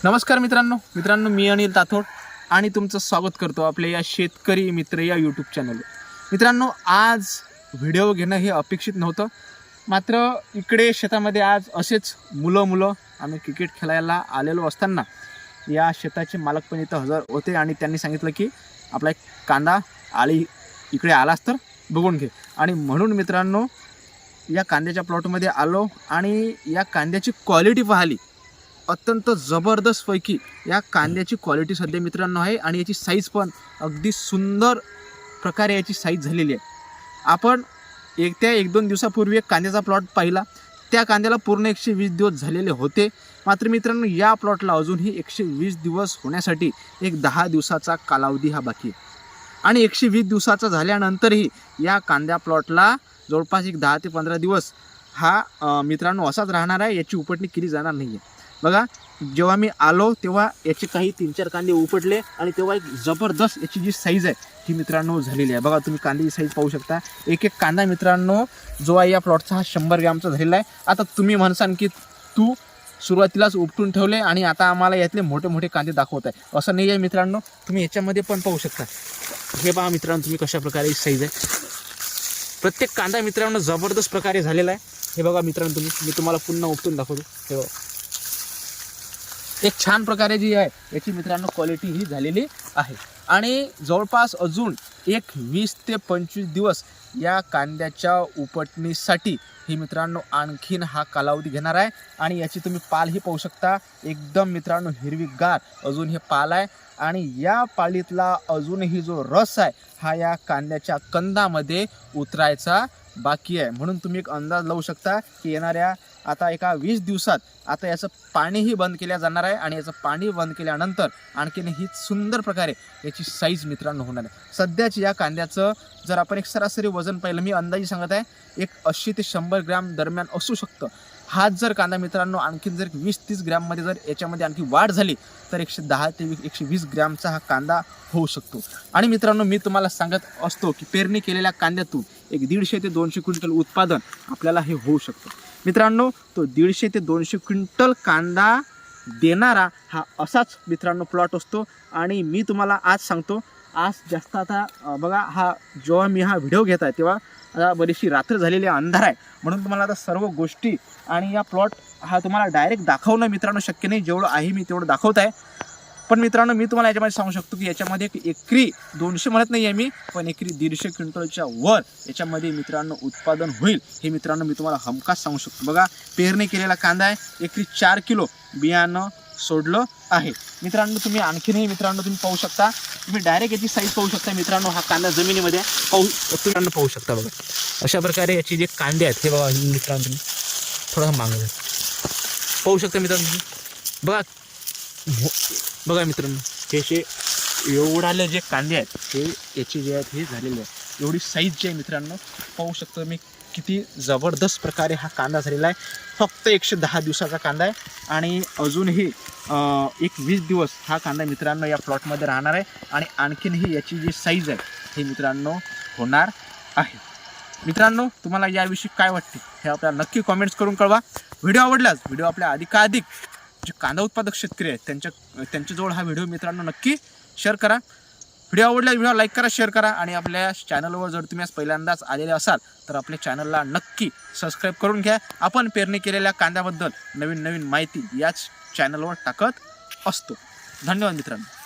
नमस्कार मित्रांनो मी अनिल ताथोड आणि तुमचं स्वागत करतो आपल्या या शेतकरी मित्र या यूट्यूब चॅनलवर। मित्रांनो, आज व्हिडिओ घेणं हे अपेक्षित नव्हतं, मात्र इकडे शेतामध्ये आज असेच मुलं आम्ही क्रिकेट खेळायला आलेलो असताना या शेताचे मालक पण इथं हजर होते आणि त्यांनी सांगितलं की आपला एक कांदा आळी इकडे आलास तर बघून घे। आणि म्हणून मित्रांनो या कांद्याच्या प्लॉटमध्ये आलो आणि या कांद्याची क्वालिटी पाहिली। अत्यंत जबरदस्त पैकी या कांद्याची क्वालिटी सध्या मित्रांनो आहे आणि याची साईज पण अगदी सुंदर प्रकारे याची साईज झालेली आहे। आपण एक दोन दिवसापूर्वी एक कांद्याचा प्लॉट पाहिला, त्या कांद्याला पूर्ण 120 दिवस झालेले होते। मात्र मित्रांनो या प्लॉटला अजूनही 120 दिवस होण्यासाठी एक 10 दिवसाचा कालावधी हा बाकी आहे आणि 120 दिवसाचा झाल्यानंतरही या कांद्या प्लॉटला जवळपास एक 10 ते 15 दिवस हा मित्रांनो असाच राहणार आहे, याची उपटणी केली जाणार नाही आहे। बघा, जेव्हा मी आलो तेव्हा याचे काही 3-4 कांदे उपटले आणि तेव्हा एक जबरदस्त याची जी साईज आहे ही मित्रांनो झालेली आहे। बघा, तुम्ही कांद्याची साईज पाहू शकता। एक कांदा मित्रांनो जो आहे या प्लॉटचा हा 100 ग्रॅमचा झालेला आहे। आता तुम्ही म्हणसान की तू सुरुवातीलाच उपटून ठेवले आणि आता आम्हाला यातले मोठे कांदे दाखवत आहे, असं नाही आहे मित्रांनो। तुम्ही याच्यामध्ये पण पाहू शकता, हे पहा मित्रांनो तुम्ही कशा प्रकारे साईज आहे। प्रत्येक कांदा मित्रांनो जबरदस्त प्रकारे झालेला आहे। हे बघा मित्रांनो, मी तुम्हाला पुन्हा उपटून दाखवतो। हे बघा, एक छान प्रकारे जी आहे याची मित्रांनो क्वालिटी ही झालेली आहे आणि जवळपास अजून 20 ते 25 दिवस या कांद्याच्या उपटणीसाठी ही मित्रांनो आणखीन हा कालावधी घेणार आहे। आणि याची तुम्ही पाल ही पाहू शकता, एकदम मित्रांनो हिरवीगार अजून हे पाल आहे आणि या पालीतला अजूनही जो रस आहे हा या कांद्याच्या कंदामध्ये उतरायचा बाकी आहे। म्हणून तुम्ही एक अंदाज लावू शकता की येणाऱ्या आता एका 20 दिवसात आता याचं पाणीही बंद केल्या जाणार आहे आणि याचं पाणी बंद केल्यानंतर आणखीन ही सुंदर प्रकारे याची साईज मित्रांनो होणार आहे। सध्याची या कांद्याचं जर आपण एक सरासरी वजन पाहिलं, मी अंदाजे सांगत आहे, एक 80 ते 100 ग्रॅम दरम्यान असू शकतं। हाच जर कांदा मित्रांनो आणखीन जर 20-30 ग्रॅममध्ये जर याच्यामध्ये आणखी वाढ झाली तर 110 ते 120 ग्रॅमचा हा कांदा होऊ शकतो। आणि मित्रांनो मी तुम्हाला सांगत असतो की पेरणी केलेल्या कांद्यातून एक 150 ते 200 क्विंटल उत्पादन आपल्याला हे होऊ शकतं। मित्रांनो तो 150 ते 200 क्विंटल कांदा देणारा हा असाच मित्रांनो प्लॉट असतो। आणि मी तुम्हाला आज सांगतो, आज जास्त आता बघा, हा जेव्हा मी हा व्हिडिओ घेत आहे तेव्हा आता बरीचशी रात्र झालेली अंधार आहे, म्हणून तुम्हाला आता सर्व गोष्टी आणि या प्लॉट हा तुम्हाला डायरेक्ट दाखवणं मित्रांनो शक्य नाही। जेवढं आहे मी तेवढं दाखवत आहे, पण मित्रांनो मी तुम्हाला याच्यामध्ये सांगू शकतो की याच्यामध्ये एकरी 200 म्हणत नाही आहे मी, पण एकरी 150 क्विंटलच्या वर याच्यामध्ये मित्रांनो उत्पादन होईल हे मित्रांनो मी तुम्हाला हमखास सांगू शकतो। बघा, पेरणी केलेला कांदा आहे, एकरी 4 किलो बियाणं सोडलं आहे मित्रांनो। तुम्ही आणखीनही मित्रांनो तुम्ही पाहू शकता, तुम्ही डायरेक्ट याची साईज पाहू शकता मित्रांनो। हा कांदा जमिनीमध्ये मित्रांनो पाहू शकता। बघा, अशा प्रकारे याची जे कांदे आहेत हे बघा मित्रांनो, तुम्ही थोडा मागं पाहू शकता मित्रांनो। बघा मित्रांनो, हे एवढाले जे कांदे आहेत हे याची जे आहेत हे झालेले आहे, एवढी साईज जी आहे मित्रांनो पाहू शकतो मी, किती जबरदस्त प्रकारे हा कांदा झालेला आहे। फक्त 110 दिवसाचा कांदा आहे आणि अजूनही 20 दिवस हा कांदा मित्रांनो या प्लॉटमध्ये राहणार आहे आणि आणखीनही याची जी साईज आहे हे मित्रांनो होणार आहे। मित्रांनो तुम्हाला याविषयी काय वाटते हे आपल्याला नक्की कॉमेंट्स करून कळवा। व्हिडिओ आवडल्यास व्हिडिओ आपल्या अधिकाधिक जे कांदा उत्पादक शेतकरी आहेत त्यांच्याजवळ हा व्हिडिओ मित्रांनो नक्की शेअर करा। व्हिडिओ आवडल्यास व्हिडिओ लाईक करा, शेअर करा आणि आपल्या चॅनलवर जर तुम्ही आज पहिल्यांदाच आलेले असाल तर आपल्या चॅनलला नक्की सबस्क्राईब करून घ्या। आपण पेरणी केलेल्या कांद्याबद्दल नवीन माहिती याच चॅनलवर टाकत असतो। धन्यवाद मित्रांनो।